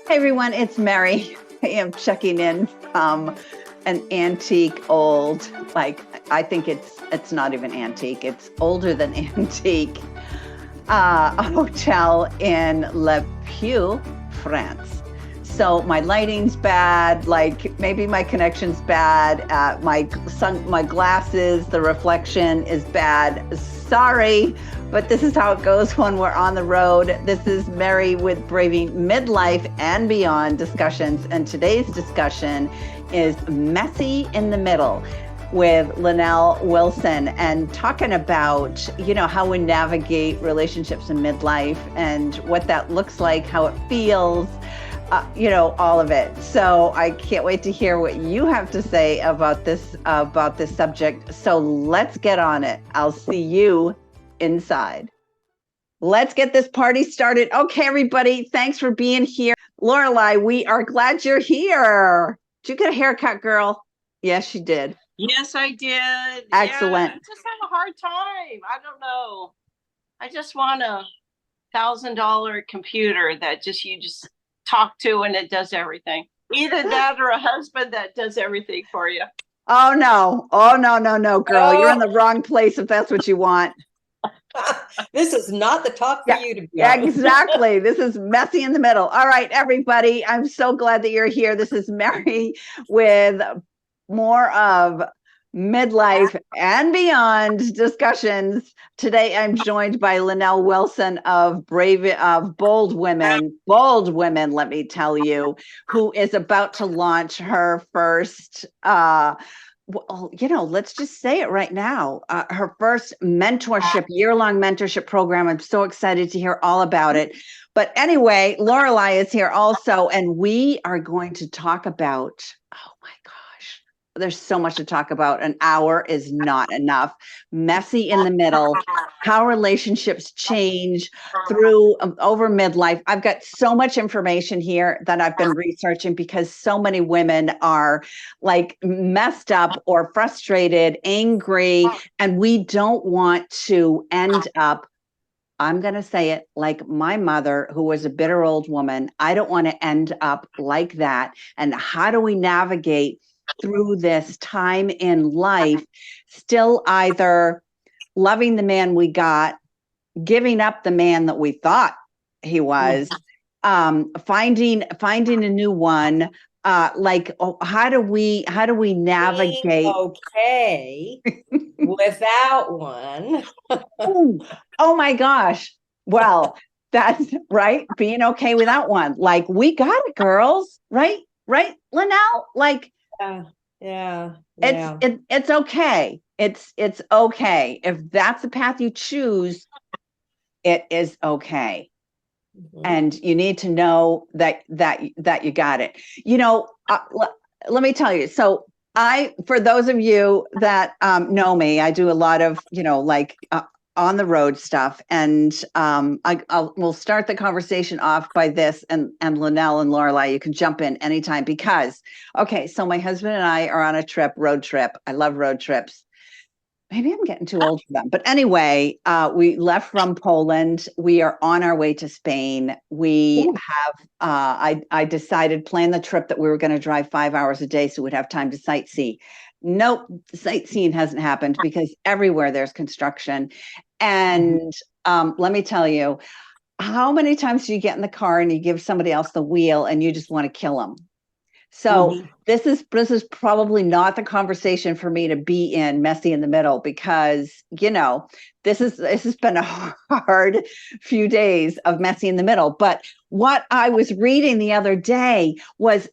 Hey everyone, it's Mary. I am checking in from an antique old, I think it's not even antique, it's older than antique, a hotel in Le Puy, France. So my lighting's bad, maybe my connection's bad, my glasses, the reflection is bad. Sorry, but this is how it goes when we're on the road. This is Mary with Braving Midlife and Beyond Discussions, and today's discussion is Messy in the Middle with Lynnelle Wilson, and talking about, how we navigate relationships in midlife and what that looks like, how it feels, all of it. So I can't wait to hear what you have to say about this subject. So let's get on it. I'll see you inside. Let's get this party started. Okay, everybody, thanks for being here. Lorelei, we are glad you're here. Did you get a haircut, girl? Yes, she did. Yes, I did. Excellent. Yeah, I just have a hard time. I don't know. I just want a $1,000 computer that you just talk to and it does everything. Either that or a husband that does everything for you. Oh, no, girl. You're in the wrong place if that's what you want. This is not the talk for you to be on. Exactly. This is Messy in the Middle. All right, everybody. I'm so glad that you're here. This is Mary with more of Midlife and Beyond Discussions. Today, I'm joined by Lynnelle Wilson of Bold-Women. Bold-Women, let me tell you, who is about to launch her first let's just say it right now. Her first year-long mentorship program. I'm so excited to hear all about it. But anyway, Lorelei is here also, and we are going to talk about, oh my gosh, there's so much to talk about. An hour is not enough. Messy in the middle, how relationships change over midlife. I've got so much information here that I've been researching because so many women are messed up or frustrated, angry, and we don't want to end up, I'm going to say it like my mother, who was a bitter old woman. I don't want to end up like that. And how do we navigate through this time in life, still either loving the man we got, giving up the man that we thought he was, finding a new one, how do we navigate? Being okay without one. Oh my gosh. Well, that's right. Being okay without one. We got it, girls. Right, Lynnelle? Yeah. It's okay. It's okay. If that's the path you choose, it is okay. Mm-hmm. And you need to know that you got it. Let me tell you. So for those of you that know me, I do a lot of, on the road stuff. And we'll start the conversation off by this, and Lynnelle and Lorelei, you can jump in anytime because, okay, so my husband and I are on a road trip. I love road trips. Maybe I'm getting too old for them. But anyway, we left from Poland. We are on our way to Spain. We have, I decided, plan the trip that we were going to drive 5 hours a day so we'd have time to sightsee. Nope, sightseeing hasn't happened because everywhere there's construction. And let me tell you, how many times do you get in the car and you give somebody else the wheel and you just want to kill them? So this is probably not the conversation for me to be in, messy in the middle, because, this has been a hard few days of messy in the middle. But what I was reading the other day was,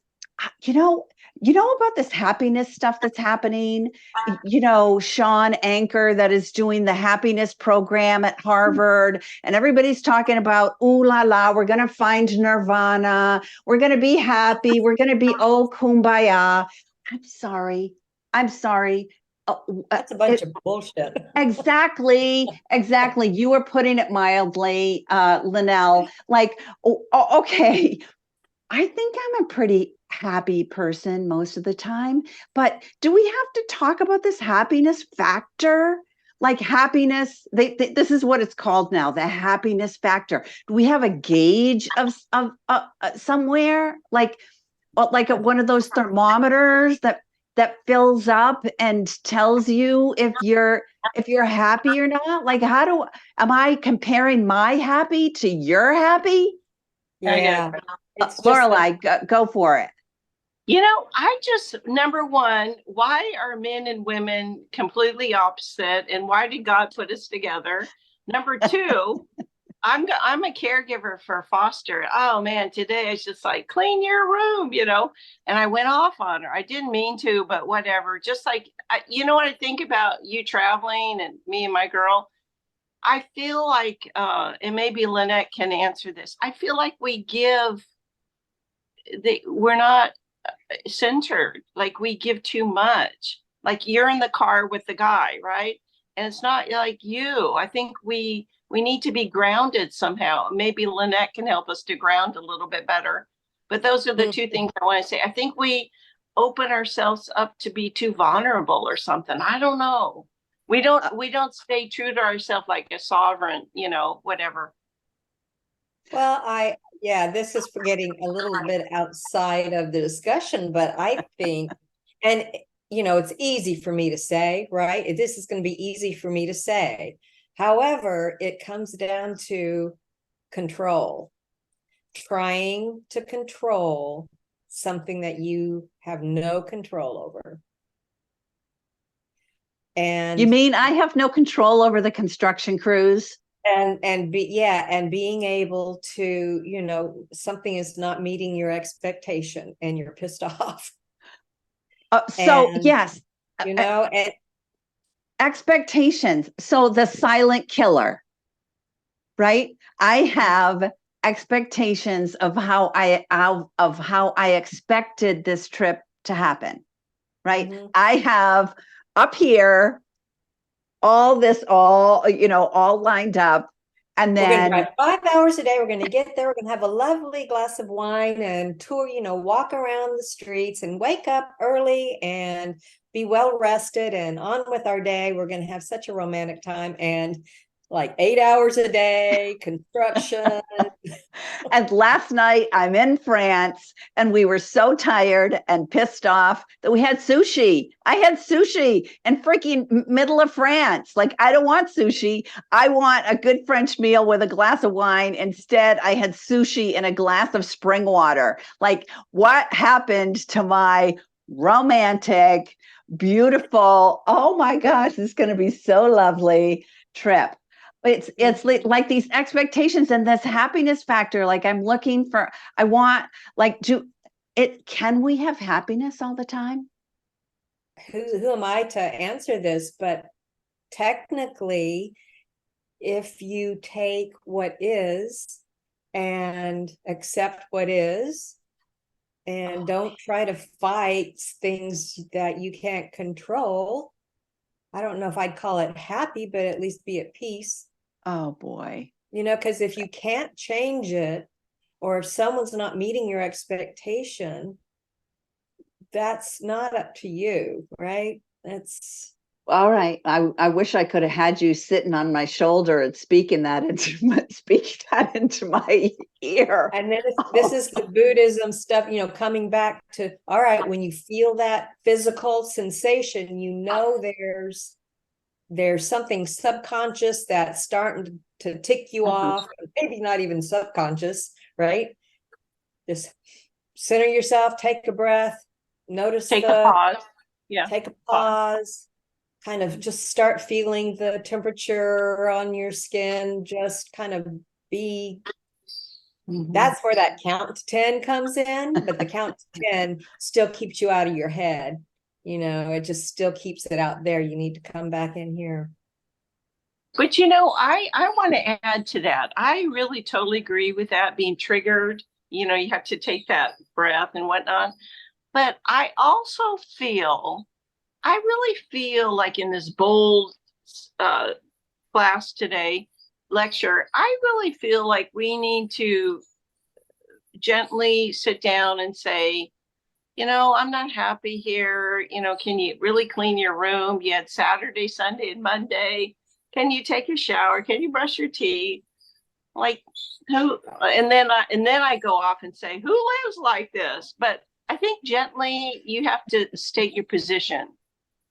about this happiness stuff that's happening, Sean Anker that is doing the happiness program at Harvard, and everybody's talking about, ooh la la, we're going to find nirvana. We're going to be happy. We're going to be, oh, kumbaya. I'm sorry. That's a bunch of bullshit. Exactly. You were putting it mildly, Lynnelle, okay, I think I'm a pretty happy person most of the time, but do we have to talk about this happiness factor? like happiness, this is what it's called now, the happiness factor. Do we have a gauge of somewhere, like at one of those thermometers that fills up and tells you if you're happy or not? Like, am I comparing my happy to your happy? Yeah. It's Lorelai, go for it. Number one, why are men and women completely opposite, and why did God put us together? Number two, I'm a caregiver for Foster. Oh man, today it's just like, clean your room, and I went off on her. I didn't mean to, but whatever. Just like, what I think about you traveling and me and my girl, I feel like, and maybe Lynette can answer this. I feel like we're not centered, like we give too much. Like you're in the car with the guy, right? And it's not like you. I think we need to be grounded somehow. Maybe Lynette can help us to ground a little bit better. But those are the two things I want to say. I think we open ourselves up to be too vulnerable or something. I don't know. We don't stay true to ourselves like a sovereign, whatever. Well, this is getting a little bit outside of the discussion, but I think, and it's easy for me to say, right? This is going to be easy for me to say. However, it comes down to control, trying to control something that you have no control over. And you mean I have no control over the construction crews? And being able to, something is not meeting your expectation and you're pissed off. Yes, and expectations. So the silent killer, right? I have expectations of how I expected this trip to happen, right? Mm-hmm. I have up here all lined up, and then we're going to drive 5 hours a day. We're going to get there. We're going to have a lovely glass of wine and tour, walk around the streets and wake up early and be well rested and on with our day. We're going to have such a romantic time, and like 8 hours a day, construction. And last night I'm in France and we were so tired and pissed off that we had sushi. I had sushi in freaking middle of France. Like, I don't want sushi. I want a good French meal with a glass of wine. Instead, I had sushi and a glass of spring water. Like, what happened to my romantic, beautiful, oh my gosh, this is going to be so lovely trip? It's like these expectations and this happiness factor. Like, can we have happiness all the time? Who am I to answer this? But technically, if you take what is and accept what is, and don't try to fight things that you can't control, I don't know if I'd call it happy, but at least be at peace. Oh boy. Because if you can't change it, or if someone's not meeting your expectation, that's not up to you, right? That's all right. I wish I could have had you sitting on my shoulder and speaking that into my ear. And then this is the Buddhism stuff, coming back to, all right, when you feel that physical sensation, there's something subconscious that's starting to tick you off, maybe not even subconscious, right? Just center yourself, take a breath, notice a pause. Yeah. Take a pause. Kind of just start feeling the temperature on your skin, just kind of be. That's where that count to 10 comes in, but the count to 10 still keeps you out of your head. It just still keeps it out there. You need to come back in here. But I want to add to that. I really totally agree with that, being triggered. You have to take that breath and whatnot. But I also really feel like in this bold class today, lecture, I really feel like we need to gently sit down and say, I'm not happy here. Can you really clean your room? You had Saturday, Sunday, and Monday. Can you take a shower? Can you brush your teeth? Like who? And then I go off and say, who lives like this? But I think gently you have to state your position.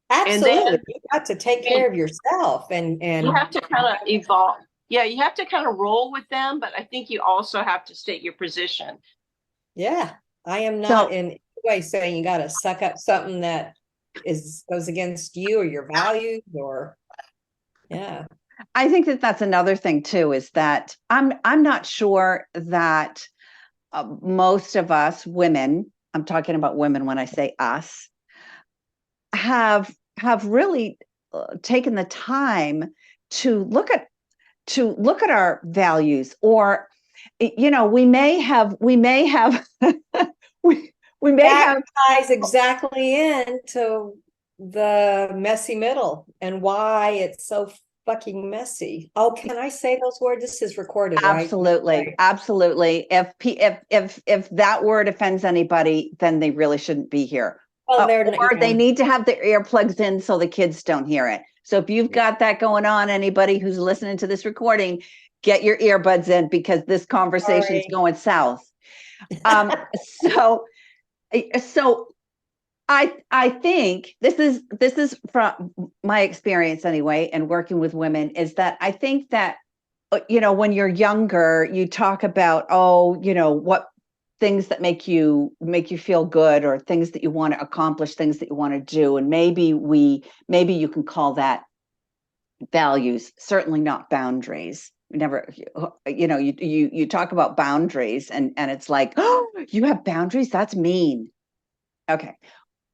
Absolutely. And then You got to take care of yourself and you have to kind of evolve. Yeah, you have to kind of roll with them, but I think you also have to state your position. yeah, I am not in any way saying you got to suck up something that goes against you or your values or yeah. I think that that's another thing too, is that I'm not sure that most of us women, I'm talking about women when I say us, have really taken the time to look at our values, or we may have we may That have ties exactly into the messy middle and why it's so fucking messy. Oh, can I say those words? This is recorded, right? absolutely. If that word offends anybody, then they really shouldn't be here. Well, Or they need to have their earplugs in so the kids don't hear it. So if you've got that going on, anybody who's listening to this recording, get your earbuds in, because this conversation is going south. So I think this is from my experience anyway, and working with women, is that I think that when you're younger, you talk about what things that make you feel good, or things that you want to accomplish, things that you want to do, and maybe you can call that values. Certainly not boundaries. Never, you talk about boundaries, and it's like, oh, you have boundaries? That's mean. Okay,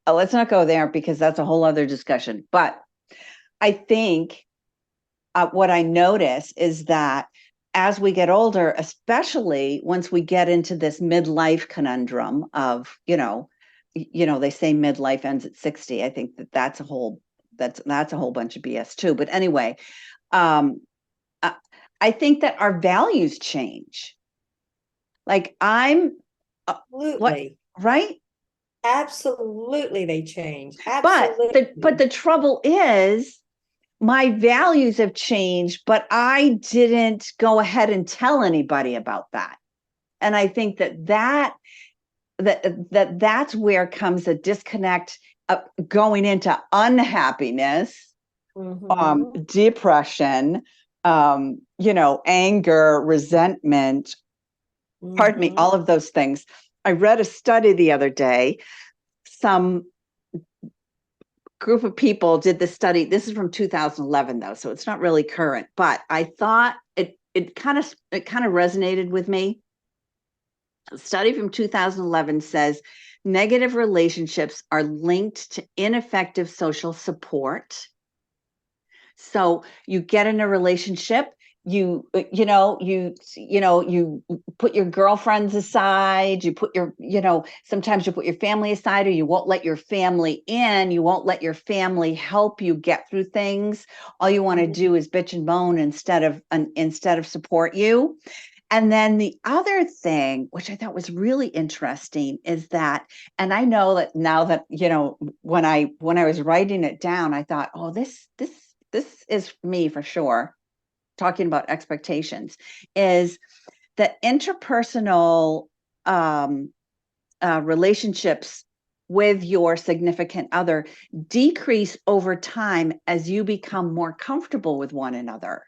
let's not go there, because that's a whole other discussion. But I think what I notice is that as we get older, especially once we get into this midlife conundrum of, they say midlife ends at 60. I think that's a whole bunch of BS too. But anyway, I think that our values change. Like absolutely right? Absolutely, they change. Absolutely. But the trouble is, my values have changed, but I didn't go ahead and tell anybody about that. And I think that's where comes a disconnect, going into unhappiness, depression, anger, resentment, pardon me, all of those things. I read a study the other day. Some group of people did this study. This is from 2011 though, so it's not really current, but I thought it kind of resonated with me. A study from 2011 says negative relationships are linked to ineffective social support. So you get in a relationship, you put your girlfriends aside, you put your, sometimes you put your family aside, or you won't let your family in, you won't let your family help you get through things. All you want to do is bitch and moan instead of support you. And then the other thing, which I thought was really interesting, is that, and I know that now that, when I was writing it down, I thought, oh, this is me for sure. Talking about expectations, is that interpersonal relationships with your significant other decrease over time as you become more comfortable with one another.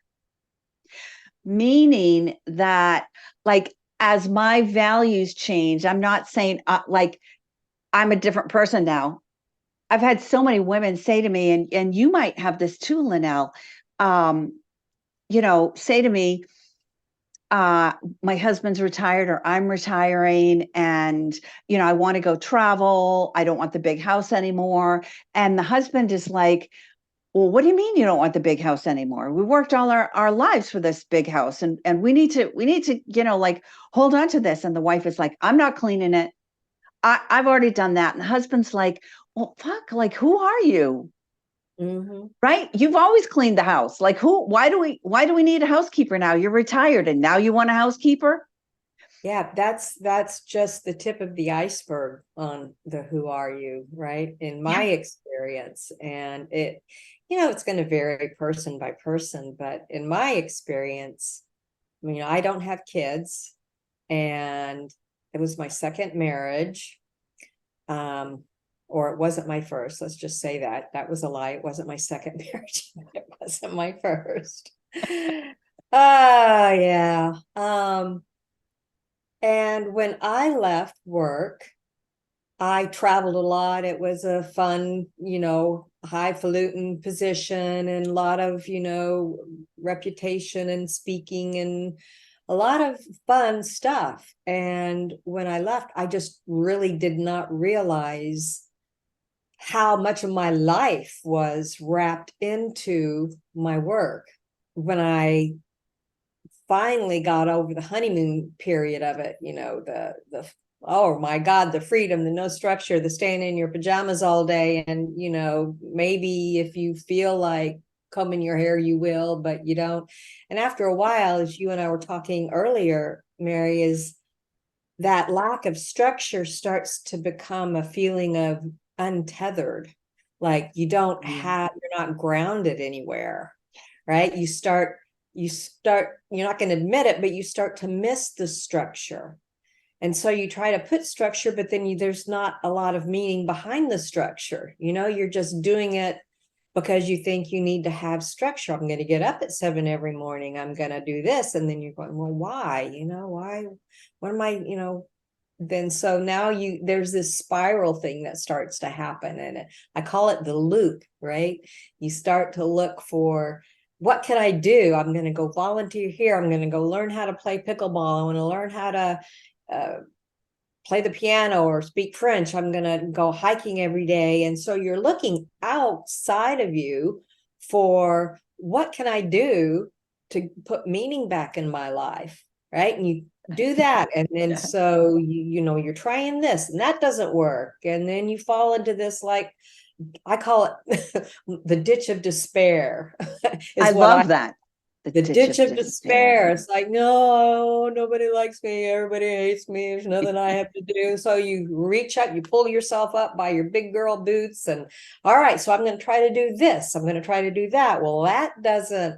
Meaning that, like, as my values change, I'm not saying like I'm a different person now. I've had so many women say to me, and you might have this too, Lynnelle, say to me, my husband's retired, or I'm retiring, and, I want to go travel. I don't want the big house anymore. And the husband is like, well, what do you mean you don't want the big house anymore? We worked all our lives for this big house, and we need to, like, hold on to this. And the wife is like, I'm not cleaning it. I've already done that. And the husband's like, well, fuck, like, who are you? Right? You've always cleaned the house. Like, why do we need a housekeeper now? You're retired and now you want a housekeeper? Yeah, that's just the tip of the iceberg on the who are you, right? In my experience. And it's going to vary person by person, but in my experience, I don't have kids, and it was my second marriage. Or it wasn't my first. Let's just say that. That was a lie. It wasn't my second marriage. It wasn't my first. Yeah. And when I left work, I traveled a lot. It was a fun, highfalutin position, and a lot of, reputation and speaking and a lot of fun stuff. And when I left, I just really did not realize how much of my life was wrapped into my work. When I finally got over the honeymoon period of it, the oh my God, the freedom, the no structure, the staying in your pajamas all day. And, maybe if you feel like combing your hair, you will, but you don't. And after a while, as you and I were talking earlier, Mary, is that lack of structure starts to become a feeling of untethered. Like you're not grounded anywhere, right? You're not going to admit it, but you start to miss the structure. And so you try to put structure, but then there's not a lot of meaning behind the structure. You're just doing it because you think you need to have structure. I'm going to get up at 7 every morning. I'm going to do this. And then you're going, well, why? Why? What am I, then so now there's this spiral thing that starts to happen. And I call it the loop, right? You start to look for, what can I do? I'm going to go volunteer here. I'm going to go learn how to play pickleball. I want to learn how to play the piano or speak French. I'm going to go hiking every day. And so you're looking outside of you for, what can I do to put meaning back in my life, right? And you do that. And then so you're trying this and that doesn't work. And then you fall into this, like, I call it the ditch of despair. I love that. The ditch of despair. It's like, no, nobody likes me. Everybody hates me. There's nothing I have to do. So you reach up, you pull yourself up by your big girl boots, and all right, so I'm going to try to do this. I'm going to try to do that. Well, that doesn't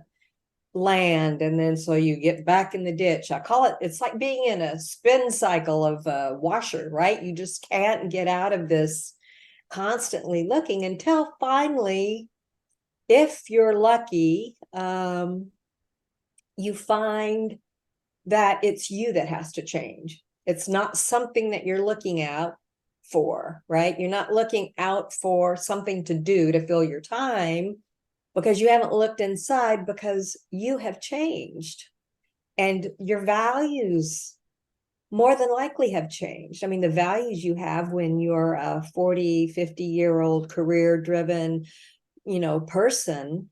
land. And then so you get back in the ditch. I call it, it's like being in a spin cycle of a washer, right? You just can't get out of this constantly looking until finally, if you're lucky, you find that it's you that has to change. It's not something that you're looking out for, right? You're not looking out for something to do to fill your time, because you haven't looked inside, because you have changed and your values more than likely have changed. I mean, the values you have when you're a 40, 50-year-old career driven, person,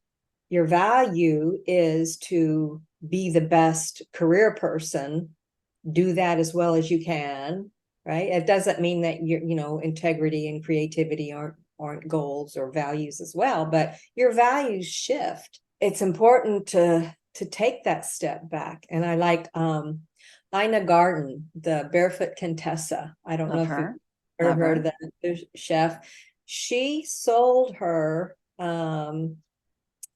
your value is to be the best career person, do that as well as you can, right? It doesn't mean that integrity and creativity aren't goals or values as well, but your values shift. It's important to take that step back. And I like Ina Garten, the Barefoot Contessa. I don't know if you've ever heard of that chef. She sold her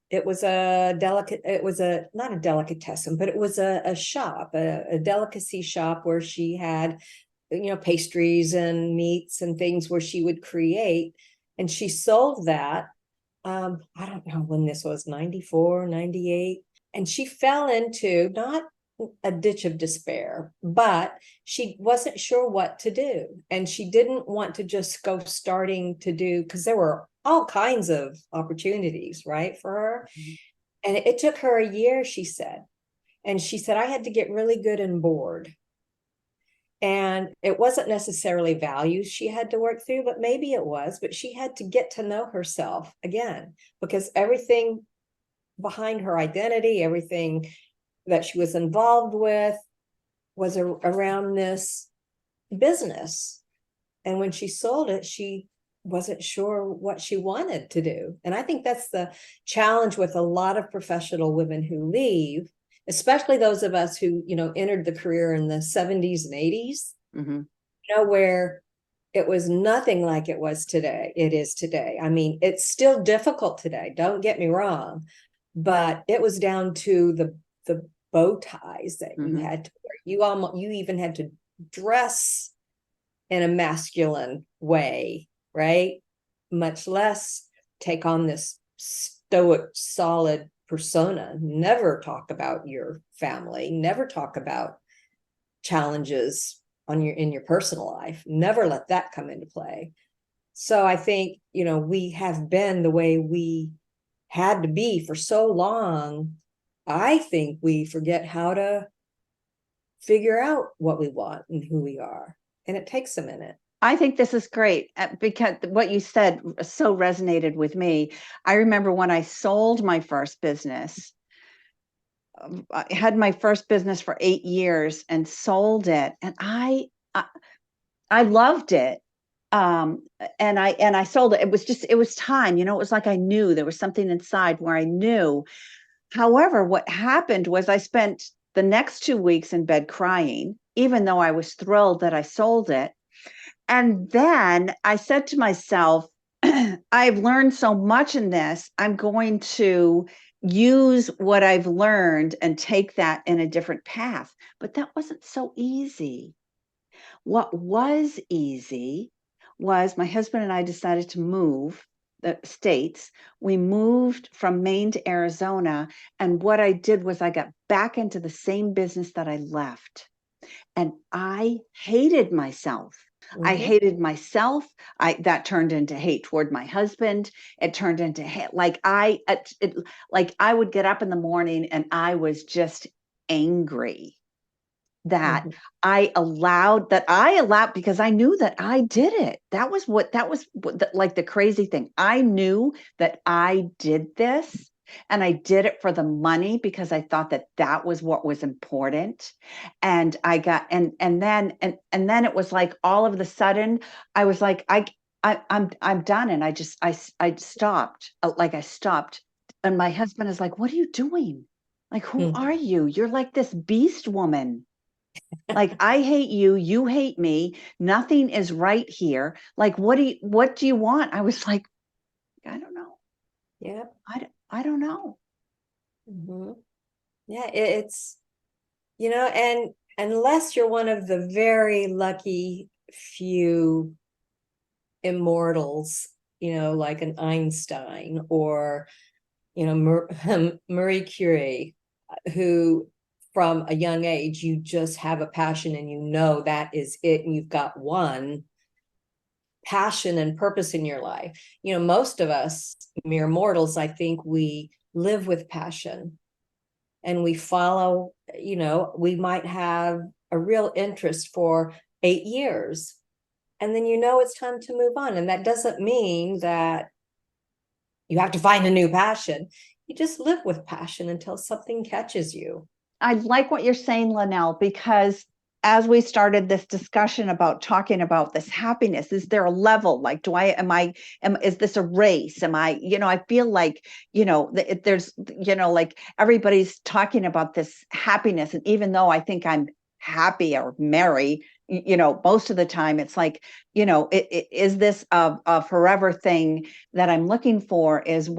it was not a delicatessen, but it was a shop, a delicacy shop where she had, pastries and meats and things where she would create. And she sold that. I don't know when this was, 94, 98. And she fell into not a ditch of despair, but she wasn't sure what to do. And she didn't want to just go starting to do, because there were all kinds of opportunities, right, for her. Mm-hmm. And it took her a year, she said. And she said, I had to get really good and bored. And it wasn't necessarily values she had to work through, but maybe it was, but she had to get to know herself again, because everything behind her identity, everything that she was involved with was around this business. And when she sold it, she wasn't sure what she wanted to do. And I think that's the challenge with a lot of professional women who leave, especially those of us who, entered the career in the 70s and 80s, where it was nothing like it was today. It is today. I mean, it's still difficult today. Don't get me wrong, but it was down to the bow ties that you had to wear. You even had to dress in a masculine way, right? Much less take on this stoic, solid persona. Never talk about your family. Never talk about challenges in your personal life. Never let that come into play. So I think, we have been the way we had to be for so long. I think we forget how to figure out what we want and who we are. And it takes a minute. I think this is great because what you said so resonated with me. I remember when I sold my first business, I had my first business for 8 years and sold it, and I loved it. And I sold it. It was time, it was like I knew there was something inside where I knew. However, what happened was I spent the next 2 weeks in bed crying, even though I was thrilled that I sold it. And then I said to myself, I've learned so much in this. I'm going to use what I've learned and take that in a different path. But that wasn't so easy. What was easy was my husband and I decided to move the states. We moved from Maine to Arizona. And what I did was I got back into the same business that I left. And I hated myself. I hated myself. That turned into hate toward my husband. It turned into hate. Like I would get up in the morning and I was just angry that I allowed because I knew that I did it. That was like the crazy thing. I knew that I did this. And I did it for the money because I thought that was what was important. And I got, and then it was like, all of a sudden I was like, I'm done. And I stopped, I stopped. And my husband is like, what are you doing? Like, who are you? You're like this beast woman. Like, I hate you. You hate me. Nothing is right here. Like, what do you want? I was like, I don't know. Yeah. I don't know. Yeah, it's, and unless you're one of the very lucky few immortals, like an Einstein or, Marie Curie, who from a young age, you just have a passion and that is it. And you've got one passion and purpose in your life. Most of us mere mortals, I think we live with passion and we follow, we might have a real interest for 8 years and then it's time to move on. And that doesn't mean that you have to find a new passion. You just live with passion until something catches you. I like what you're saying, Lynnelle, because as we started this discussion about talking about this happiness, is there a level? Like, is this a race? I feel like, there's, like everybody's talking about this happiness. And even though I think I'm happy or merry, most of the time it's like, is this a forever thing that I'm looking for? Is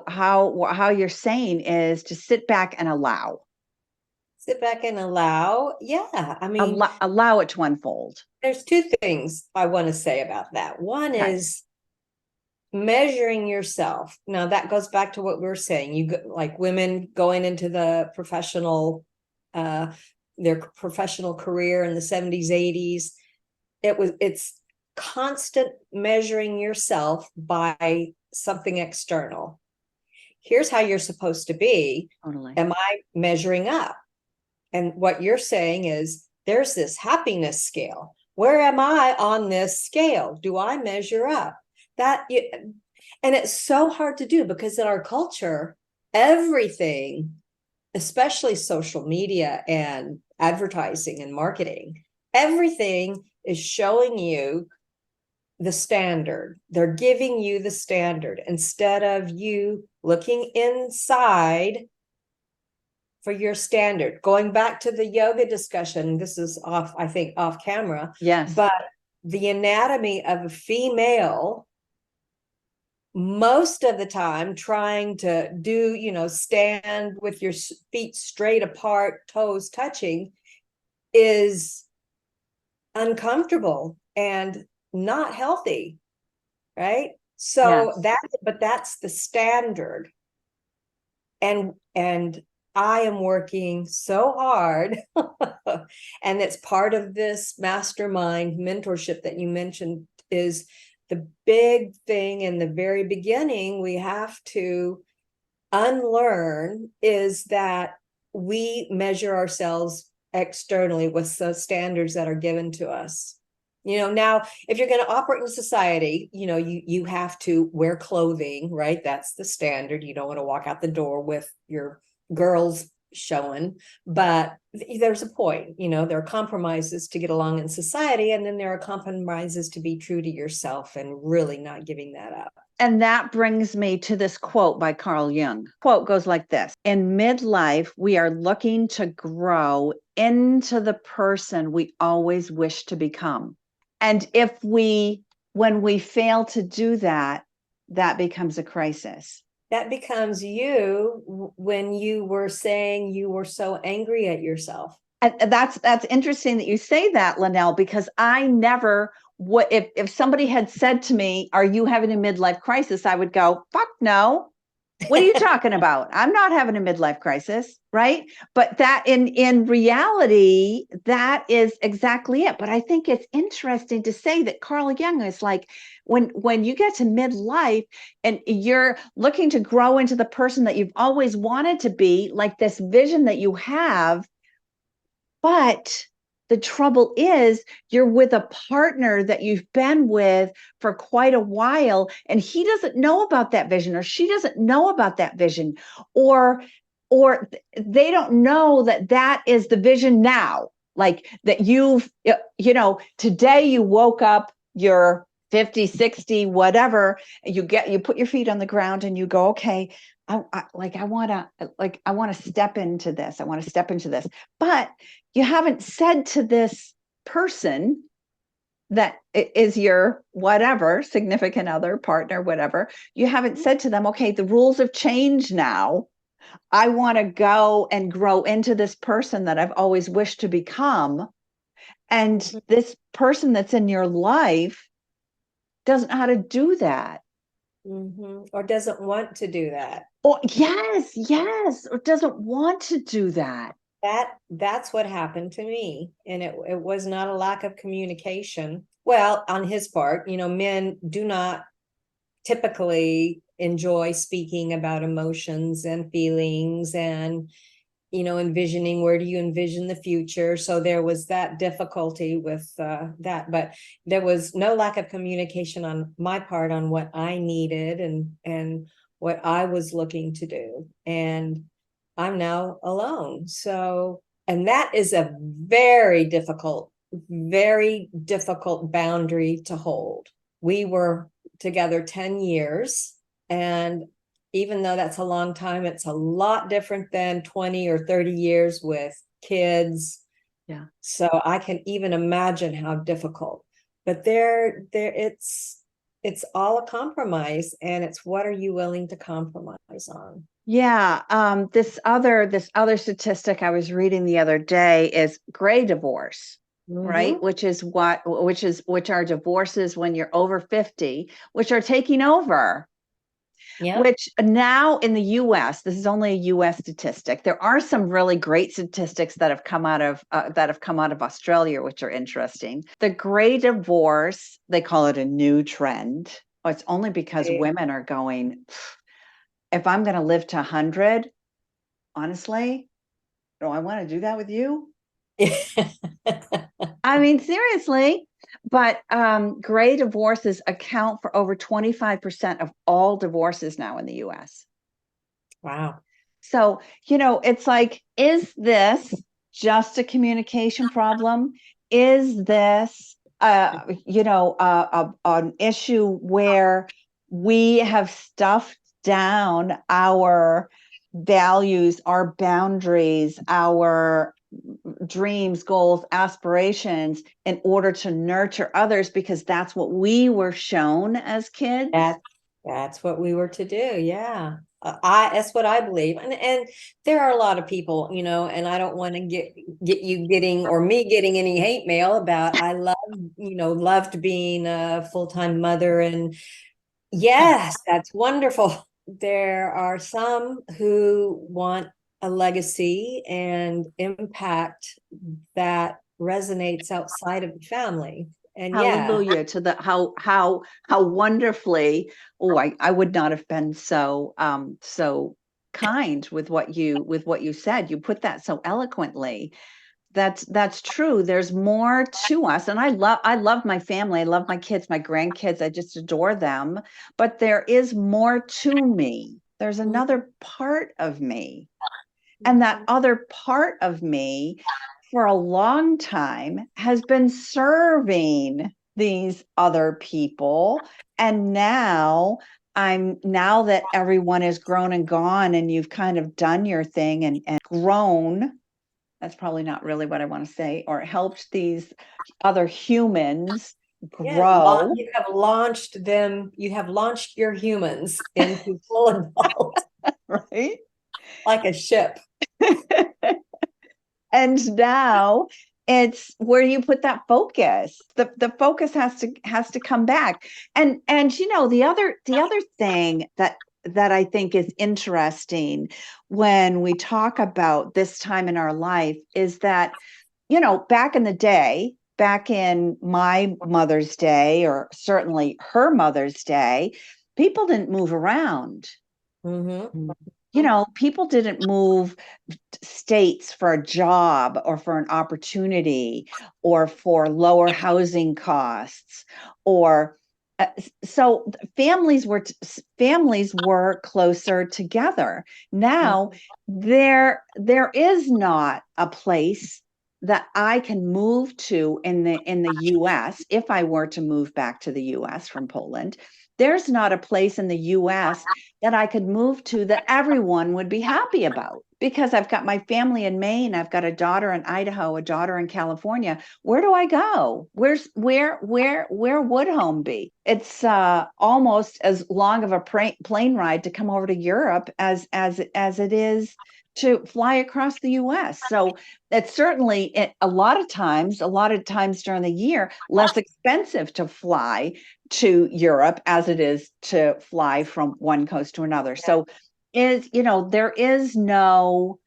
how you're saying is to sit back and allow. Sit back and allow. Yeah. I mean, allow it to unfold. There's 2 things I want to say about that. One is measuring yourself. Now that goes back to what we were saying. Like women going into the their professional career in the 70s, 80s. It's constant measuring yourself by something external. Here's how you're supposed to be. Totally. Am I measuring up? And what you're saying is there's this happiness scale. Where am I on this scale? Do I measure up? And it's so hard to do because in our culture, everything, especially social media and advertising and marketing, everything is showing you the standard. They're giving you the standard instead of you looking inside for your standard. Going back to the yoga discussion, this is off, I think, off camera. Yes. But the anatomy of a female, most of the time trying to do, stand with your feet straight apart, toes touching, is uncomfortable and not healthy, right? So Yes. but that's the standard. And I am working so hard, and it's part of this mastermind mentorship that you mentioned. Is the big thing in the very beginning we have to unlearn is that we measure ourselves externally with the standards that are given to us. Now, if you're going to operate in society, you have to wear clothing, right? That's the standard. You don't want to walk out the door with your girls showing, but there's a point. There are compromises to get along in society, and then there are compromises to be true to yourself and really not giving that up. And that brings me to this quote by Carl Jung. Quote goes like this: in midlife, we are looking to grow into the person we always wish to become. And when we fail to do that, that becomes a crisis. That becomes you when you were saying you were so angry at yourself. And that's interesting that you say that, Lynnelle, because I never, if somebody had said to me, "Are you having a midlife crisis?" I would go, "Fuck no. What are you talking about? I'm not having a midlife crisis," right? But that in reality, that is exactly it. But I think it's interesting to say that Carl Jung is like, when you get to midlife and you're looking to grow into the person that you've always wanted to be, like this vision that you have, but the trouble is you're with a partner that you've been with for quite a while, and he doesn't know about that vision, or she doesn't know about that vision, or they don't know that that is the vision now. Like that today you woke up, you're 50, 60, whatever, you put your feet on the ground and you go, okay, I want to step into this. I want to step into this. But you haven't said to this person that is your whatever, significant other, partner, whatever, you haven't said to them, okay, the rules have changed now. I want to go and grow into this person that I've always wished to become. And this person that's in your life doesn't know how to do that. Or doesn't want to do that. Oh, yes, or doesn't want to do that. That's what happened to me. And it was not a lack of communication. Well, on his part, men do not typically enjoy speaking about emotions and feelings and, envisioning, where do you envision the future? So there was that difficulty with that, but there was no lack of communication on my part on what I needed and what I was looking to do. And I'm now alone. So, and that is a very difficult boundary to hold. We were together 10 years. And even though that's a long time, it's a lot different than 20 or 30 years with kids. Yeah. So I can even imagine how difficult, but it's all a compromise, and it's what are you willing to compromise on? Yeah. This other statistic I was reading the other day is gray divorce, right? Which are divorces when you're over 50, which are taking over. Yeah. Which now in the US, this is only a US statistic. There are some really great statistics that have come out of Australia, which are interesting. The gray divorce, they call it a new trend. Oh, it's only because women are going, if I'm going to live to 100, honestly, do I want to do that with you? I mean, seriously. But gray divorces account for over 25% of all divorces now in the US. Wow. So, it's like, is this just a communication problem? Is this, an issue where we have stuffed down our values, our boundaries, our dreams, goals, aspirations in order to nurture others, because that's what we were shown as kids. That's what we were to do. Yeah. That's what I believe. And there are a lot of people, you know, and I don't want to get you getting, or me getting any hate mail about, I loved being a full-time mother. And yes, that's wonderful. There are some who want a legacy and impact that resonates outside of the family. And Hallelujah to the how wonderfully. Oh, I would not have been so so kind with what you said. You put that so eloquently. That's true. There's more to us. And I love my family. I love my kids, my grandkids. I just adore them. But there is more to me. There's another part of me. And that other part of me for a long time has been serving these other people. And now that everyone is grown and gone and you've kind of done your thing and grown, that's probably not really what I want to say, or helped these other humans grow. You have launched them, you have launched your humans into full adult. Right? Like a ship. And now it's where you put that focus. The focus has to come back. And you know, the other thing that I think is interesting when we talk about this time in our life is that, you know, back in the day, back in my mother's day, or certainly her mother's day, people didn't move around. Mm-hmm. You know, people didn't move states for a job or for an opportunity or for lower housing costs, or so families were closer together. Now there is not a place that I can move to in the US. If I were to move back to the US from Poland, there's not a place in the US that I could move to that everyone would be happy about, because I've got my family in Maine, I've got a daughter in Idaho, a daughter in California. Where do I go? Where would home be? It's almost as long of a plane ride to come over to Europe as it is to fly across the US. So it's certainly a lot of times during the year, less expensive to fly to Europe as it is to fly from one coast to another. So there is no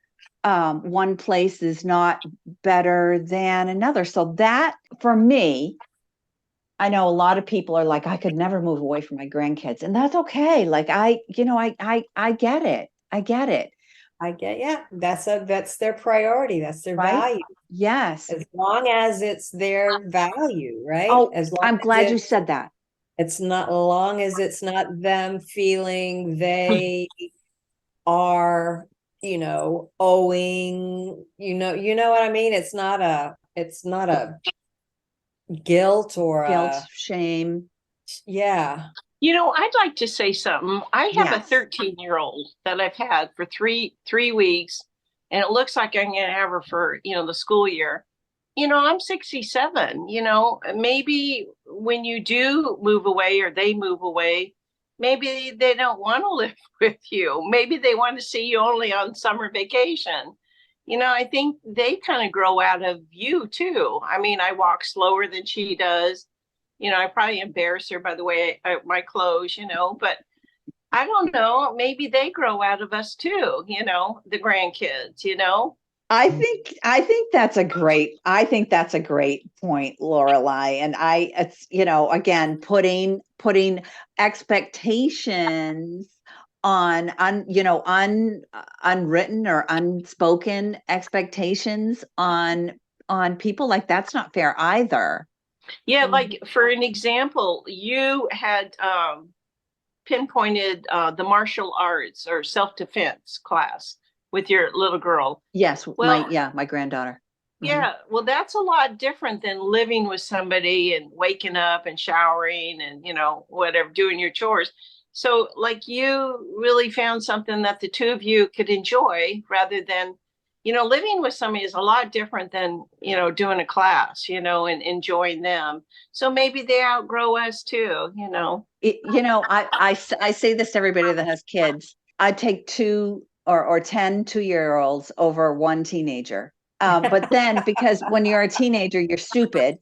one place is not better than another. So that, for me, I know a lot of people are like, I could never move away from my grandkids, and that's okay. Like I get it. Yeah, that's their priority. That's their Right? value. Yes. As long as it's their value, right? Oh, as long I'm as glad you said that. It's not, long as it's not them feeling they are, owing, you know what I mean? It's not a guilt or Guilt, shame. yeah. You know, I'd like to say something. I have a Yes. 13-year-old that I've had for three weeks, and it looks like I'm going to have her for, the school year. I'm 67, maybe when you do move away or they move away, maybe they don't want to live with you. Maybe they want to see you only on summer vacation. I think they kind of grow out of you too. I mean, I walk slower than she does. I probably embarrass her by the way my clothes, but I don't know. Maybe they grow out of us too, the grandkids, I think that's a great point, Lorelei. And it's, again, putting expectations on unwritten or unspoken expectations on people, like that's not fair either. Yeah, like for an example, you had pinpointed the martial arts or self-defense class with your little girl. Yes, well, my granddaughter. Yeah, well, that's a lot different than living with somebody and waking up and showering and, whatever, doing your chores. So like you really found something that the two of you could enjoy rather than, living with somebody is a lot different than, doing a class, and enjoying them. So maybe they outgrow us too, I say this to everybody that has kids. I take 10 2-year-olds over one teenager. But then because when you're a teenager, you're stupid.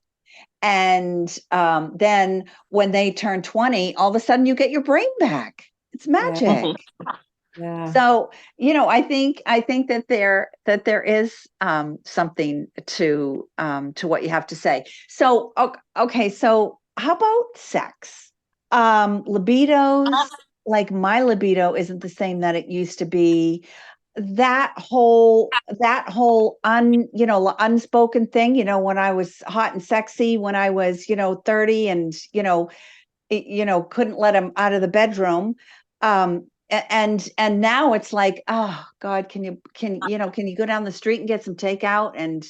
And then when they turn 20, all of a sudden you get your brain back. It's magic. Yeah. So, I think that there is something to what you have to say. So, okay, so how about sex? Libidos, like my libido isn't the same that it used to be. That whole unspoken thing, when I was hot and sexy, when I was, 30 and, couldn't let him out of the bedroom. And now it's like, oh God, can you go down the street and get some takeout and,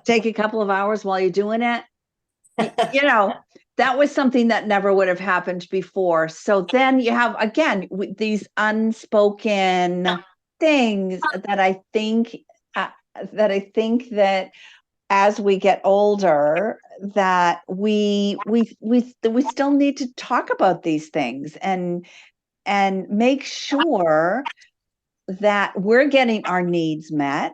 take a couple of hours while you're doing it? That was something that never would have happened before. So then you have, again, these unspoken things that I think that as we get older, that we still need to talk about these things and make sure that we're getting our needs met,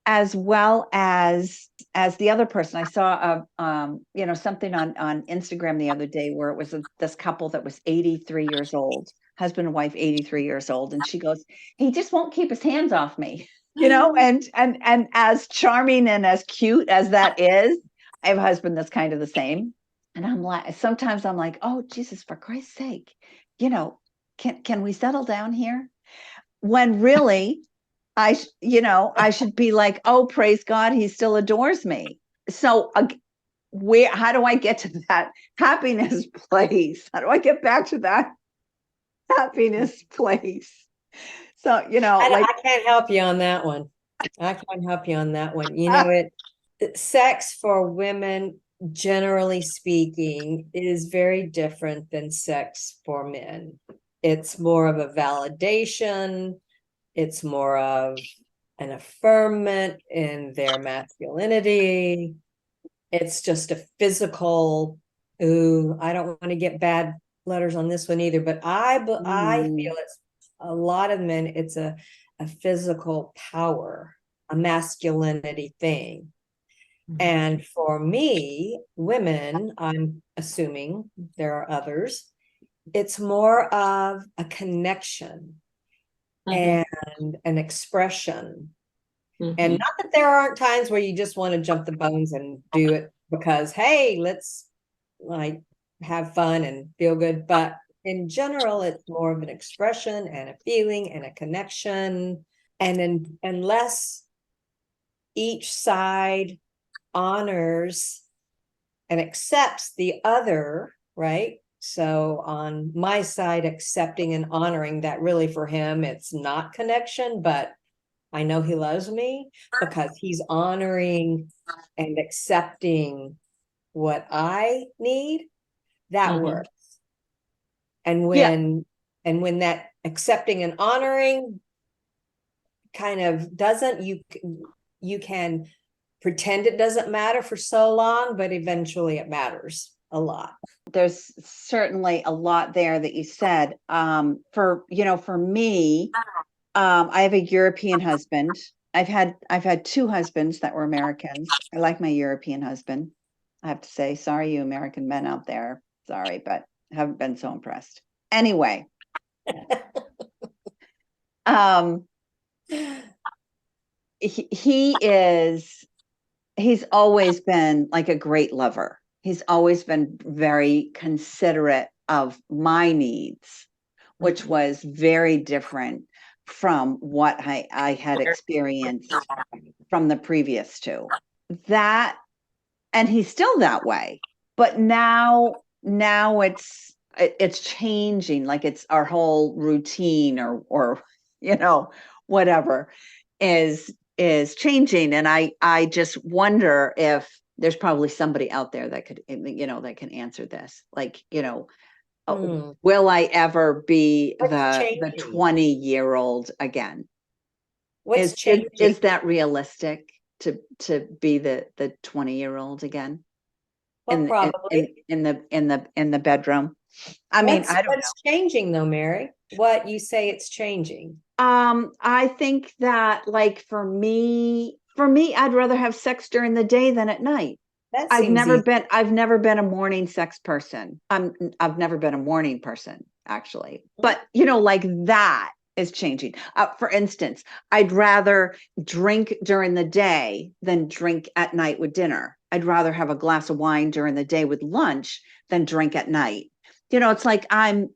as well as the other person. I saw something on Instagram the other day where it was this couple that was 83 years old, husband and wife, 83 years old, and she goes, he just won't keep his hands off me. And as charming and as cute as that is, I have a husband that's kind of the same. And I'm like, sometimes I'm like, oh Jesus, for Christ's sake, can we settle down here? When really I should be like, oh, praise God, he still adores me. So how do I get to that happiness place? How do I get back to that happiness place? So, I can't help you on that one. Sex for women, generally speaking, is very different than sex for men. It's more of a validation. It's more of an affirmation in their masculinity. It's just a physical, ooh, I don't want to get bad letters on this one either, but I feel it's a lot of men, it's a physical power, a masculinity thing. And for me, women, I'm assuming there are others, it's more of a connection and an expression. And not that there aren't times where you just want to jump the bones and do it because, hey, let's like have fun and feel good. But in general, it's more of an expression and a feeling and a connection. And then unless each side honors and accepts the other, right? So on my side, accepting and honoring that, really for him, it's not connection, but I know he loves me because he's honoring and accepting what I need. That works. And when that accepting and honoring kind of doesn't, you can pretend it doesn't matter for so long, but eventually it matters a lot. There's certainly a lot there that you said. For me, I have a European husband. I've had two husbands that were Americans. I like my European husband. I have to say, sorry, you American men out there. Sorry, but I haven't been so impressed. Anyway, he's always been like a great lover. He's always been very considerate of my needs, which was very different from what I had experienced from the previous two. That, and he's still that way, but now it's changing. Like it's our whole routine or whatever is changing. And I just wonder if there's probably somebody out there that could, that can answer this. Like, Will I ever be What's the changing? 20-year-old again? What's changing? Is that realistic to be the 20-year-old again? Well, probably. In the bedroom. I mean, I don't know. What's changing though, Mary? What you say it's changing? I think that, like, for me, I'd rather have sex during the day than at night. That I've seems never easy. been a morning sex person. I've never been a morning person, actually. But like, that is changing. For instance, I'd rather drink during the day than drink at night with dinner. I'd rather have a glass of wine during the day with lunch than drink at night. It's like I'm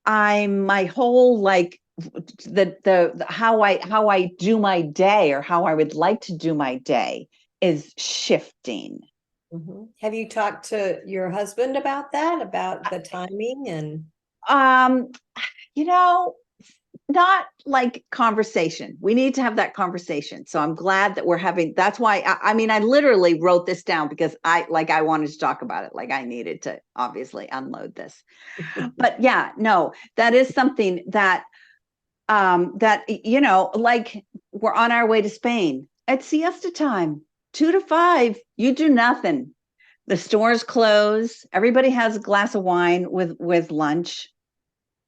my whole, like, the how I do my day, or how I would like to do my day, is shifting. Have you talked to your husband about that, about the timing? And not like conversation. We need to have that conversation. So I'm glad that we're having. That's why I mean, I literally wrote this down because I wanted to talk about it. Like, I needed to obviously unload this. But yeah, no, that is something that like, we're on our way to Spain at siesta time, 2 to 5. You do nothing. The stores close. Everybody has a glass of wine with lunch,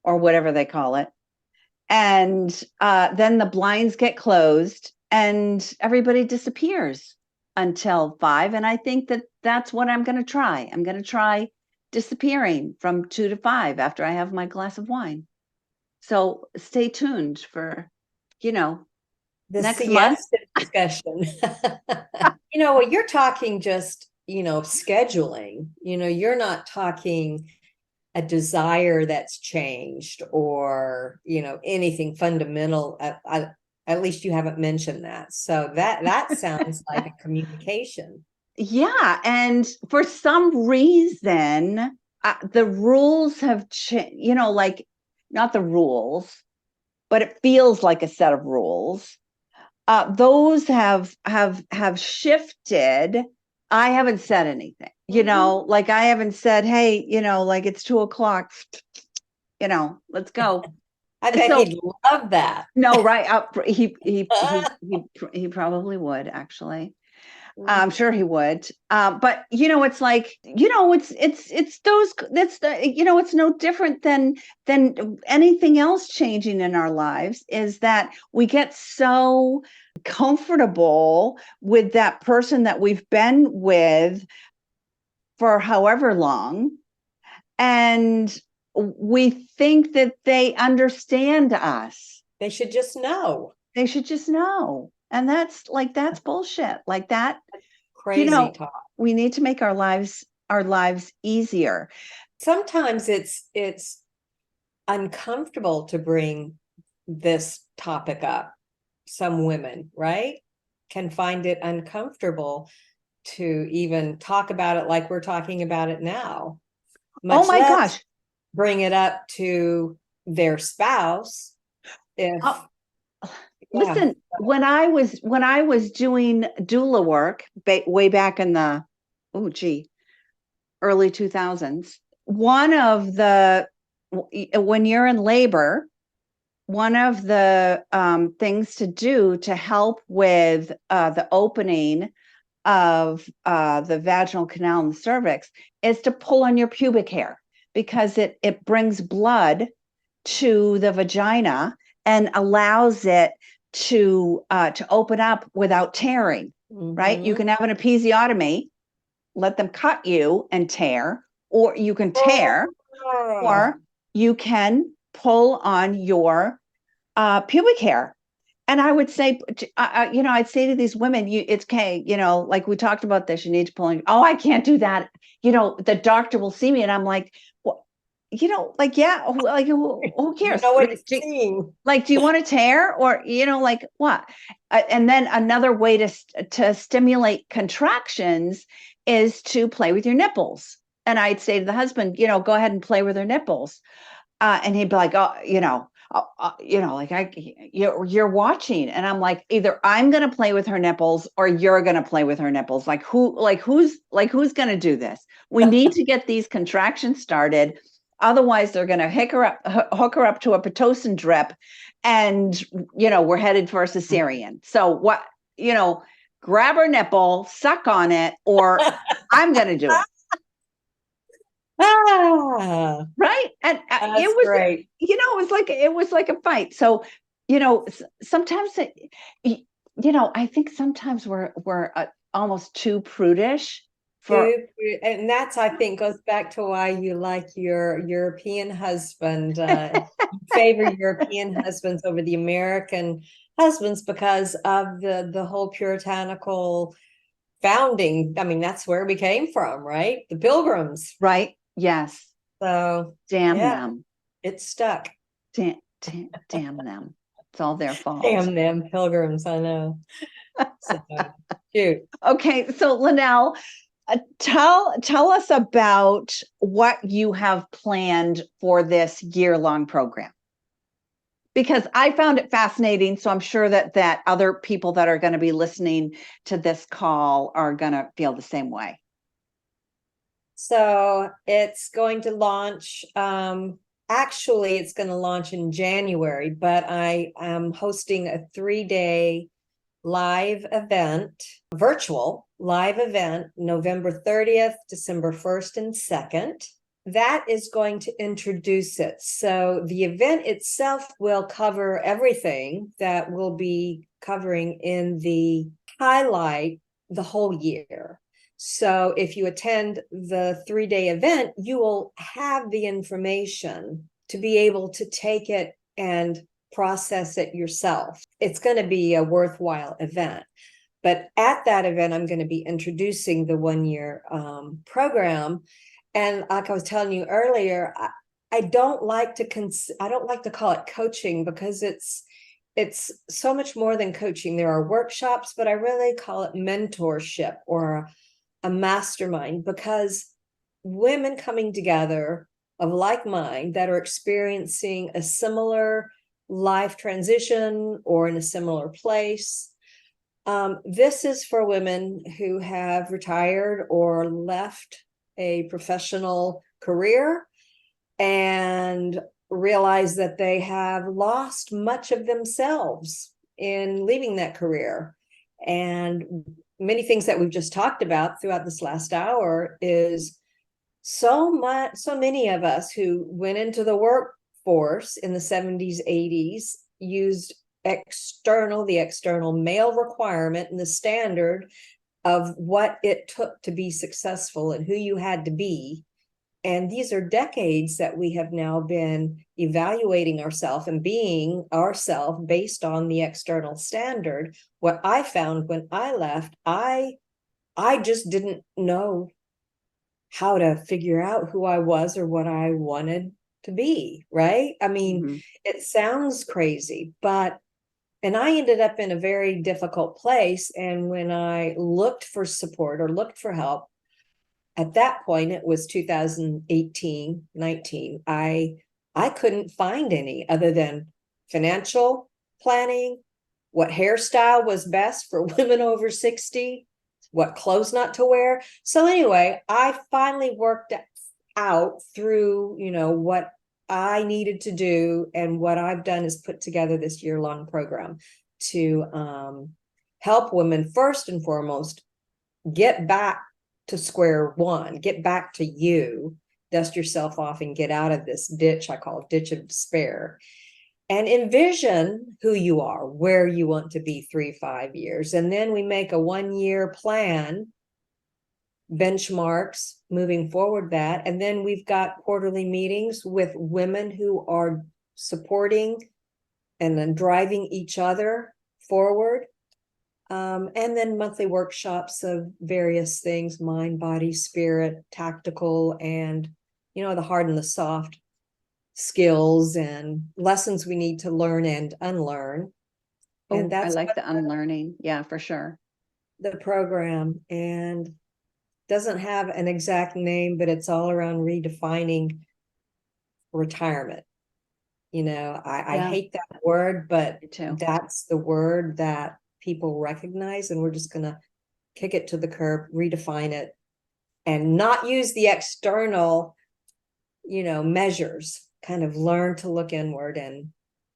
or whatever they call it. And then the blinds get closed and everybody disappears until 5. And I think that that's what I'm going to try. I'm going to try disappearing from 2 to 5 after I have my glass of wine. So stay tuned for, the next month discussion. Well, you're talking just, scheduling, you're not talking a desire that's changed, or, anything fundamental. At least you haven't mentioned that. So that sounds like a communication. Yeah. And for some reason, the rules have changed, like, not the rules, but it feels like a set of rules. Those have shifted. I haven't said anything, like, I haven't said, hey, like, it's 2:00, let's go. I bet he'd love that. No, right. He probably would, actually. I'm sure he would. But it's like, it's those, that's the, it's no different than anything else changing in our lives, is that we get so comfortable with that person that we've been with for however long, and we think that they understand us. They should just know. And that's bullshit. Like, that crazy talk. We need to make our lives easier. Sometimes it's uncomfortable to bring this topic up. Some women, right, can find it uncomfortable to even talk about it like we're talking about it now. Oh my gosh. Bring it up to their spouse. Listen, when I was doing doula work way back in the early 2000s, when you're in labor, one of the things to do to help with the opening of the vaginal canal and the cervix is to pull on your pubic hair, because it brings blood to the vagina and allows it to open up without tearing. Right? You can have an episiotomy, let them cut you and tear, or you can tear, or you can pull on your pubic hair. And I would say, I'd say to these women, it's okay, like, we talked about this, you need to pull in. Oh, I can't do that. The doctor will see me. And I'm like, well, like, yeah, like, who cares? What it's seeing. Like, do you want to tear, or, like, what? And then another way to stimulate contractions is to play with your nipples. And I'd say to the husband, go ahead and play with her nipples. And he'd be like, oh, like, you're watching. And I'm like, either I'm going to play with her nipples, or you're going to play with her nipples. Like, who's going to do this? We need to get these contractions started. otherwise they're going to hook her up to a Pitocin drip, and we're headed for a cesarean. So what, grab her nipple, suck on it, or I'm going to do it. Right. And it was great. It was like a fight. So, sometimes I think sometimes we're almost too prudish and that's, I think, goes back to why you like your European husband, favor European husbands over the American husbands because of the whole puritanical founding. I mean, that's where we came from, right? The Pilgrims. Right. Yes. So damn them. It stuck. Damn them. It's all their fault. Damn them Pilgrims, I know. So, cute. Okay, so Lynnelle, tell us about what you have planned for this year-long program, because I found it fascinating. So I'm sure that other people that are going to be listening to this call are going to feel the same way. So it's going to launch. Actually, it's going to launch in January, but I am hosting a 3-day live event, virtual live event, November 30th, December 1st and 2nd. That is going to introduce it. So the event itself will cover everything that we'll be covering in the highlight the whole year. So if you attend the 3-day event, you will have the information to be able to take it and process it yourself. It's going to be a worthwhile event. But at that event, I'm going to be introducing the 1-year program. And like I was telling you earlier, I don't like to call it coaching, because it's so much more than coaching. There are workshops, but I really call it mentorship or a mastermind, because women coming together of like mind that are experiencing a similar life transition or in a similar place. This is for women who have retired or left a professional career and realize that they have lost much of themselves in leaving that career. And many things that we've just talked about throughout this last hour is so many of us who went into the workforce in the 70s, 80s, used the external male requirement and the standard of what it took to be successful and who you had to be. And these are decades that we have now been evaluating ourselves and being ourselves based on the external standard. What I found when I left, I just didn't know how to figure out who I was or what I wanted to be, right? I mean, It sounds crazy, and I ended up in a very difficult place. And when I looked for support or looked for help, at that point, it was 2018, 19. I couldn't find any other than financial planning, what hairstyle was best for women over 60, what clothes not to wear. So anyway, I finally worked out through, what I needed to do. And what I've done is put together this year-long program to help women, first and foremost, get back to square one, get back to you, dust yourself off and get out of this ditch I call ditch of despair, and envision who you are, where you want to be 3-5 years. And then we make a 1-year plan, benchmarks moving forward that. And then we've got quarterly meetings with women who are supporting and then driving each other forward. And then monthly workshops of various things, mind, body, spirit, tactical, and, the hard and the soft skills and lessons we need to learn and unlearn. And that's, I like the unlearning. Yeah, for sure. The program, and doesn't have an exact name, but it's all around redefining retirement. I hate that word, but that's the word that people recognize, and we're just going to kick it to the curb, redefine it, and not use the external measures, kind of learn to look inward and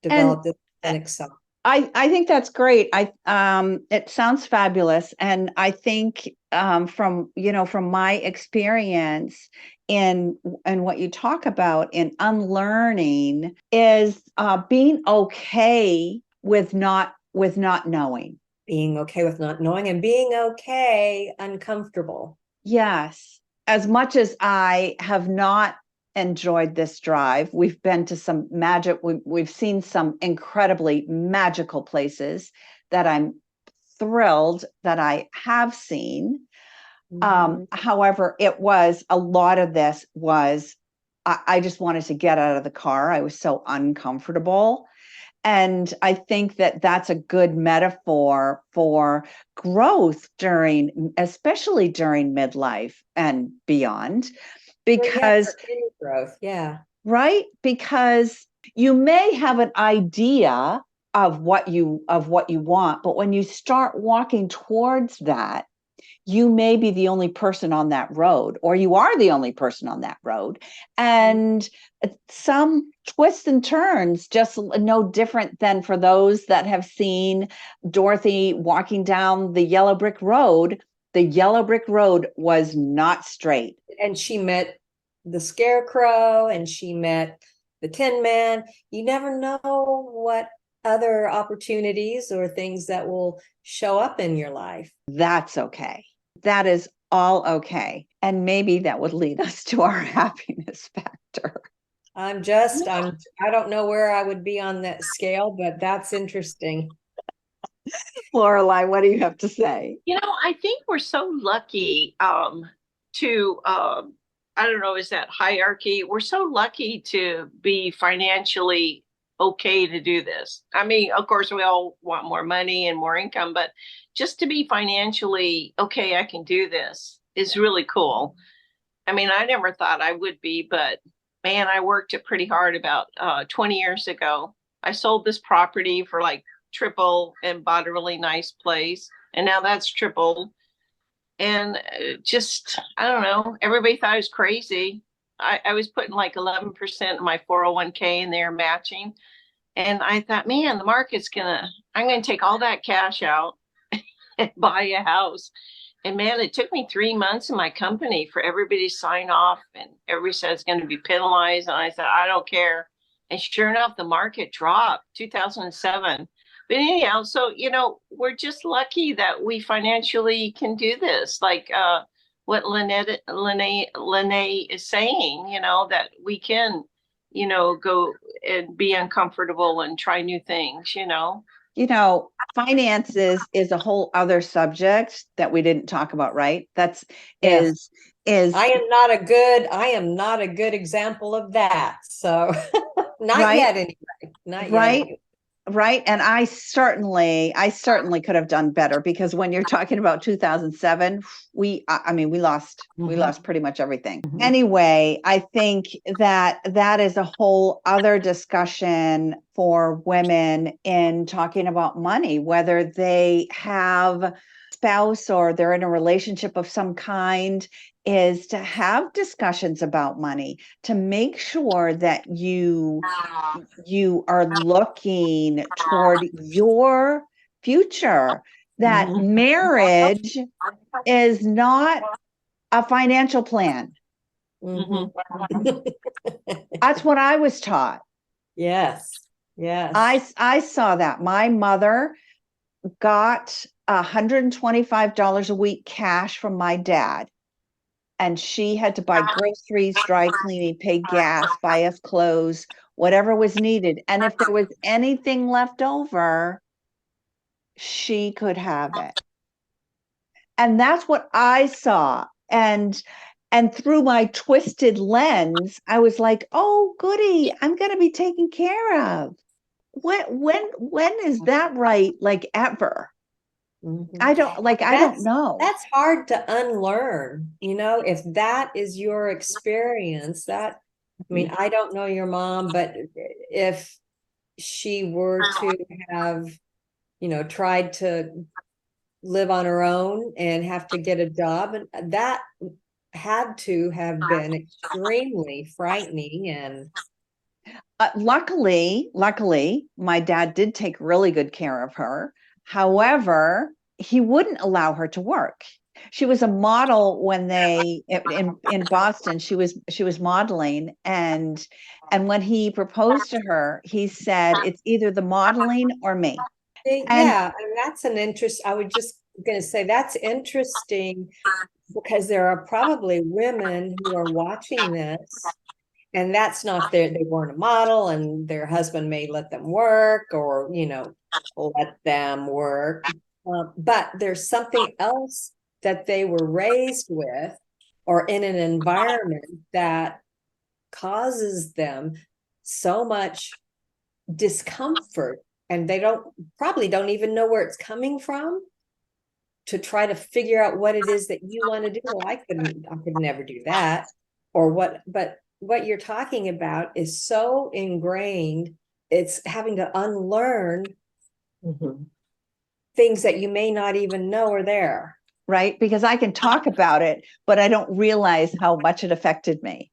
And develop this authentic self. I think that's great. It sounds fabulous. And I think from my experience in and what you talk about in unlearning is being okay with not knowing. Being okay with not knowing and being okay uncomfortable. Yes. As much as I have not enjoyed this drive, we've been to some we've seen some incredibly magical places that I'm thrilled that I have seen. However, a lot of this was, I just wanted to get out of the car. I was so uncomfortable. And I think that that's a good metaphor for growth especially during midlife and beyond, because growth, yeah, right? Because you may have an idea of what you want, but when you start walking towards that, you may be the only person on that road, or you are the only person on that road. And some twists and turns, just no different than for those that have seen Dorothy walking down the yellow brick road. The yellow brick road was not straight. And she met the Scarecrow and she met the Tin Man. You never know what other opportunities or things that will show up in your life. That's okay. That is all okay. And maybe that would lead us to our happiness factor. I don't know where I would be on that scale, but that's interesting. Lorelei, what do you have to say? I think we're so lucky to, I don't know, is that hierarchy? We're so lucky to be financially okay to do this. I mean, of course, we all want more money and more income, but just to be financially okay, I can do this is really cool. I mean, I never thought I would be, but man, I worked it pretty hard about 20 years ago. I sold this property for like triple and bought a really nice place. And now that's tripled. And just, I don't know, everybody thought I was crazy. I was putting like 11% of my 401k in there matching. And I thought, man, I'm going to take all that cash out and buy a house. And man, it took me 3 months in my company for everybody to sign off, and everybody said it's going to be penalized. And I said, I don't care. And sure enough, the market dropped 2007. But anyhow, so, we're just lucky that we financially can do this. Like what Lynnelle is saying, that we can, go and be uncomfortable and try new things, Finances is a whole other subject that we didn't talk about, right? Yes. I am not a good example of that. So not right? yet anyway. Not right? yet. Anyway. Right. And I certainly could have done better, because when you're talking about 2007, we lost pretty much everything. Anyway, I think that is a whole other discussion for women in talking about money, whether they have a spouse or they're in a relationship of some kind, is to have discussions about money, to make sure that you are looking toward your future, that marriage is not a financial plan. That's what I was taught. Yes. I saw that. My mother got $125 a week cash from my dad, and she had to buy groceries, dry cleaning, pay gas, buy us clothes, whatever was needed. And if there was anything left over, she could have it. And that's what I saw. And through my twisted lens, I was like, oh, goody, I'm going to be taken care of. When is that right? Like, ever? I don't know. That's hard to unlearn, if that is your experience. I I don't know your mom, but if she were to have, tried to live on her own and have to get a job, and that had to have been extremely frightening and Luckily, my dad did take really good care of her. However, he wouldn't allow her to work. She was a model when they in Boston. She was modeling, and when he proposed to her, he said, "It's either the modeling or me." And yeah, and that's an interest. I was just going to say that's interesting because there are probably women who are watching this, and that's not they weren't a model, and their husband may let them work or, let them work. But there's something else that they were raised with or in an environment that causes them so much discomfort, and they probably don't even know where it's coming from, to try to figure out what it is that you want to do. Well, I could never do that. Or but what you're talking about is so ingrained, it's having to unlearn things that you may not even know are there. Right? Because I can talk about it, but I don't realize how much it affected me.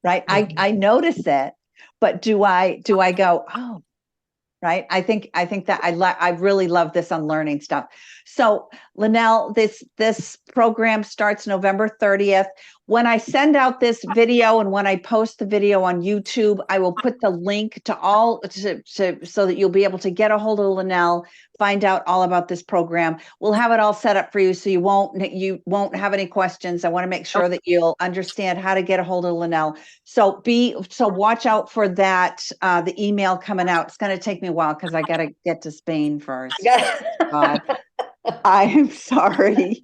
Right? I notice it, but do I go, oh, right? I think that I really love this unlearning stuff. So Lynnelle, this program starts November 30th. When I send out this video and when I post the video on YouTube, I will put the link to so that you'll be able to get a hold of Lynnelle, find out all about this program. We'll have it all set up for you so you won't have any questions. I want to make sure that you'll understand how to get a hold of Lynnelle. So watch out for that, the email coming out. It's going to take me a while because I got to get to Spain first. God, I am sorry.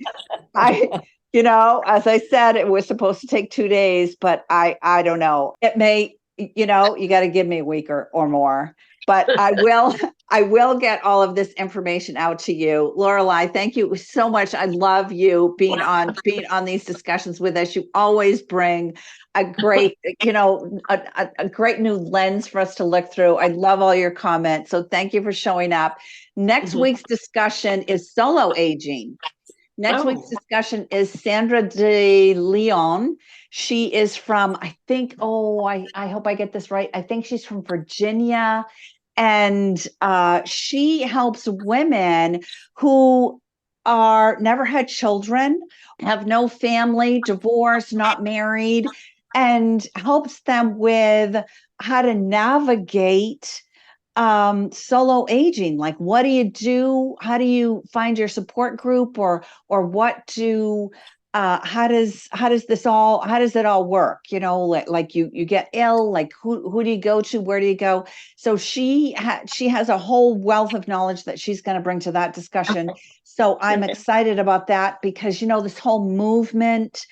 As I said, it was supposed to take 2 days, but I don't know. It may, you got to give me a week or more, but I will get all of this information out to you. Lorelei, thank you so much. I love you being on these discussions with us. You always bring a great, a great new lens for us to look through. I love all your comments. So thank you for showing up. Next week's discussion is solo aging. Next week's discussion is Sandra de Leon. She is from, I think, I hope I get this right. I think she's from Virginia. And she helps women who never had children, have no family, divorced, not married, and helps them with how to navigate solo aging. Like, what do you do? How do you find your support group, or what do how does it all work? Like you get ill, like who do you go to? Where do you go? So she has a whole wealth of knowledge that she's going to bring to that discussion. So I'm excited about that because, this whole movement,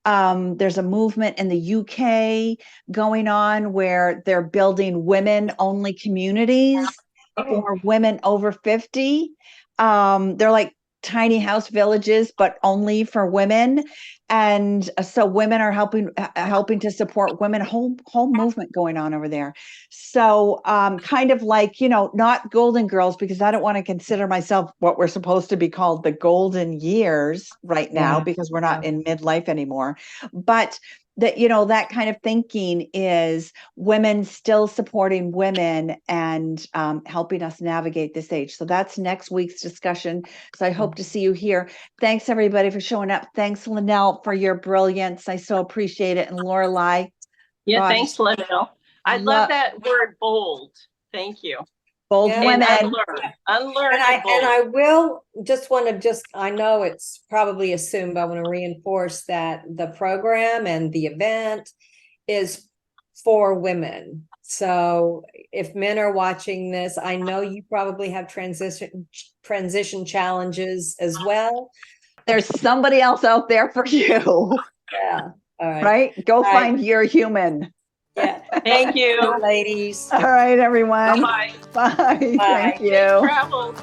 there's a movement in the UK going on where they're building women-only communities for women over 50. They're like tiny house villages, but only for women. And so women are helping to support women, whole movement going on over there. So kind of like, not golden girls, because I don't want to consider myself what we're supposed to be called the golden years right now, because we're not in midlife anymore. But that, that kind of thinking is women still supporting women and helping us navigate this age. So that's next week's discussion. So I hope to see you here. Thanks everybody for showing up. Thanks Lynnelle for your brilliance. I so appreciate it. And Lorelei. Yeah, thanks Lynnelle. I love that word bold. Thank you. Bold women. Unlearn. And I will just want to I know it's probably assumed, but I want to reinforce that the program and the event is for women. So if men are watching this, I know you probably have transition challenges as well. There's somebody else out there for you. Yeah. All right. Right? Go find your human. Yeah. Thank you, ladies. All right, everyone. Bye. Bye. Thank you. Safe travels.